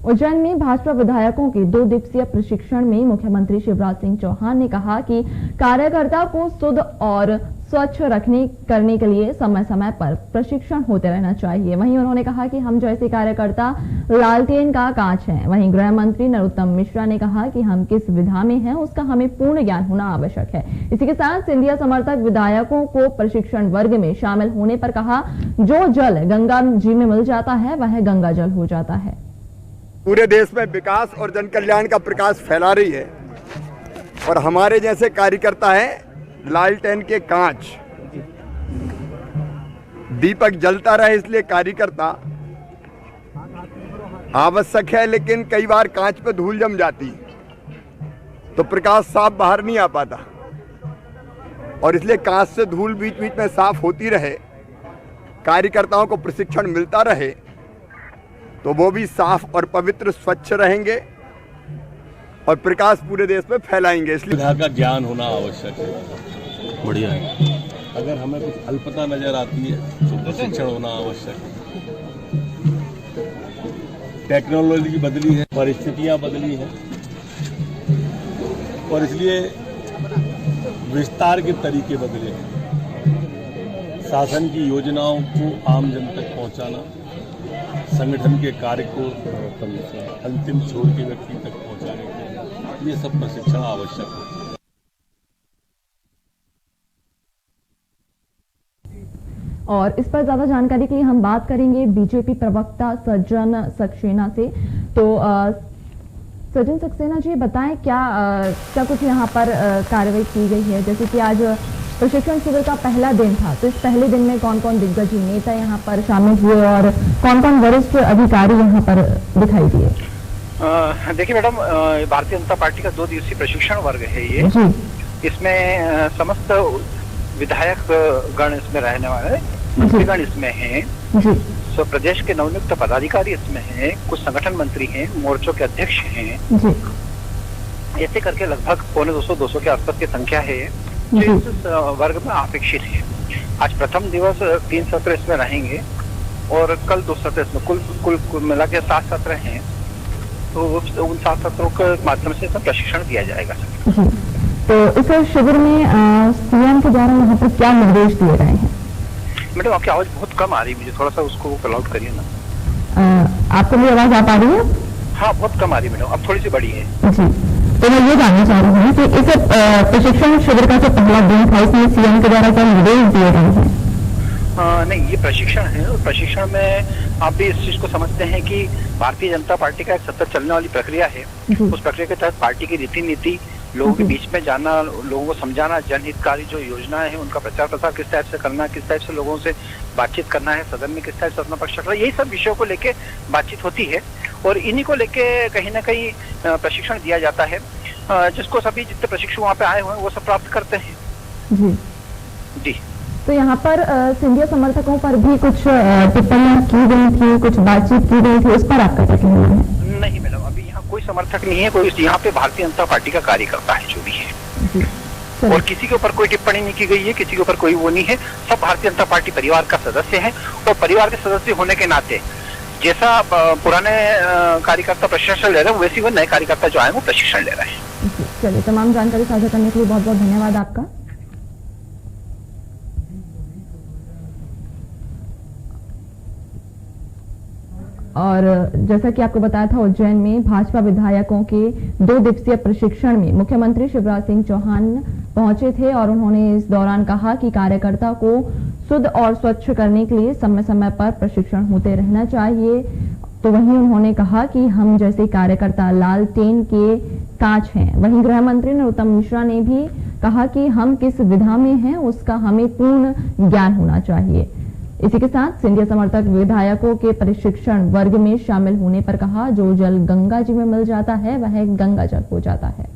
उज्जैन में भाजपा विधायकों के 2 दिवसीय प्रशिक्षण में मुख्यमंत्री शिवराज सिंह चौहान ने कहा कि कार्यकर्ता को शुद्ध और स्वच्छ करने के लिए समय समय पर प्रशिक्षण होते रहना चाहिए। वहीं उन्होंने कहा कि हम जैसे कार्यकर्ता लालटेन का कांच हैं। वहीं गृह मंत्री नरोत्तम मिश्रा ने कहा कि हम किस विधा में हैं उसका हमें पूर्ण ज्ञान होना आवश्यक है। इसी के साथ सिंधिया समर्थक विधायकों को प्रशिक्षण वर्ग में शामिल होने पर कहा, जो जल गंगा जी में मिल जाता है वह गंगा जल हो जाता है। पूरे देश में विकास और जन कल्याण का प्रकाश फैला रही है और हमारे जैसे कार्यकर्ता हैं लालटेन के कांच। दीपक जलता रहे इसलिए कार्यकर्ता आवश्यक है, लेकिन कई बार कांच पे धूल जम जाती तो प्रकाश साफ बाहर नहीं आ पाता और इसलिए कांच से धूल बीच बीच में साफ होती रहे, कार्यकर्ताओं को प्रशिक्षण मिलता रहे तो वो भी साफ और पवित्र स्वच्छ रहेंगे और प्रकाश पूरे देश में फैलाएंगे। इसलिए का ज्ञान होना आवश्यक है। बढ़िया है। अगर हमें कुछ अल्पता नजर आती है तो प्रशिक्षण होना आवश्यक है। टेक्नोलॉजी बदली है, परिस्थितियां बदली हैं और इसलिए विस्तार के तरीके बदले हैं। शासन की योजनाओं को आम जन तक पहुंचाना, संगठन के कार्य को अंतिम छोर के व्यक्ति तक पहुंचाने के लिए ये सब प्रशिक्षण आवश्यक है। और इस पर ज्यादा जानकारी के लिए हम बात करेंगे बीजेपी प्रवक्ता सज्जन सक्सेना से। तो सज्जन सक्सेना जी, बताएं क्या कुछ यहाँ पर कार्रवाई की गई है? जैसे कि आज प्रशिक्षण शिविर का पहला दिन था, तो इस पहले दिन में कौन कौन दिग्गज नेता यहाँ पर शामिल हुए और कौन कौन वरिष्ठ अधिकारी यहाँ पर दिखाई दिए? देखिए मैडम, भारतीय जनता पार्टी का 2 दिवसीय प्रशिक्षण वर्ग है ये। इसमें समस्त विधायक गण इसमें रहने वाले मंत्रीगण इसमें हैं, तो प्रदेश के नवनियुक्त पदाधिकारी इसमें हैं, कुछ संगठन मंत्री हैं, मोर्चों के अध्यक्ष हैं। ऐसे करके लगभग 200 के आसपास की संख्या है जो इस वर्ग में अपेक्षित है। आज प्रथम दिवस 3 सत्र इसमें रहेंगे और कल 2 सत्र इसमें कुल मिला के 7 सत्र हैं। तो उन 7 सत्रों के माध्यम से इसमें प्रशिक्षण दिया जाएगा। तो इस शिविर में सीएम के द्वारा यहाँ पर क्या निर्देश दिए गए हैं? मैडम, आपकी आवाज बहुत कम आ रही है, मुझे थोड़ा सा उसको कॉल आउट करिए ना। आपको मेरी आवाज आ पा रही है? हाँ, बहुत कम आ रही है मैडम, अब थोड़ी सी बड़ी है जी। तो मैं ये जानना चाह रही हूँ कि इस प्रशिक्षण शिविर का जो पहला दिन था इसमें सीएम के द्वारा क्या निर्देश दिए गए हैं? नहीं, ये प्रशिक्षण है और प्रशिक्षण में आप भी इस चीज को समझते हैं कि भारतीय जनता पार्टी का एक सतत चलने वाली प्रक्रिया है। उस प्रक्रिया के तहत पार्टी की रीति नीति, लोगों के बीच में जाना, लोगों को समझाना, जनहितकारी जो योजनाएं हैं उनका प्रचार प्रसार किस टाइप से करना है, किस टाइप से लोगों से बातचीत करना है, सदन में किस टाइप से अपना पक्ष रखना है, यही सब विषयों को लेके बातचीत होती है और इन्हीं को लेके कहीं ना कहीं प्रशिक्षण दिया जाता है, जिसको सभी जितने प्रशिक्षु वहाँ पे आए हुए हैं वो सब प्राप्त करते हैं। जी। तो यहाँ पर सिंधिया समर्थकों पर भी कुछ टिप्पणियां की गई थी, कुछ बातचीत की गई थी, उस पर आपका क्या कहना है? नहीं मैडम, अभी यहाँ कोई समर्थक नहीं है, कोई यहाँ पे भारतीय जनता पार्टी का कार्यकर्ता है जो भी है और किसी के ऊपर कोई टिप्पणी नहीं की गई है, किसी के ऊपर कोई वो नहीं है। सब भारतीय जनता पार्टी परिवार का सदस्य है और परिवार के सदस्य होने के नाते जैसा पुराने कार्यकर्ता प्रशिक्षण ले रहे हैं वैसे वो नए कार्यकर्ता जो आए वो प्रशिक्षण ले रहे हैं। चलिए, तमाम जानकारी साझा करने के लिए बहुत बहुत धन्यवाद आपका। और जैसा कि आपको बताया था, उज्जैन में भाजपा विधायकों के 2 दिवसीय प्रशिक्षण में मुख्यमंत्री शिवराज सिंह चौहान पहुंचे थे और उन्होंने इस दौरान कहा कि कार्यकर्ता को शुद्ध और स्वच्छ करने के लिए समय समय पर प्रशिक्षण होते रहना चाहिए। तो वहीं उन्होंने कहा कि हम जैसे कार्यकर्ता लालटेन के कांच हैं। वहीं गृह मंत्री नरोत्तम मिश्रा ने भी कहा कि हम किस विधा में हैं उसका हमें पूर्ण ज्ञान होना चाहिए। इसी के साथ सिंधिया समर्थक विधायकों के प्रशिक्षण वर्ग में शामिल होने पर कहा, जो जल गंगा जी में मिल जाता है वह गंगा जल हो जाता है।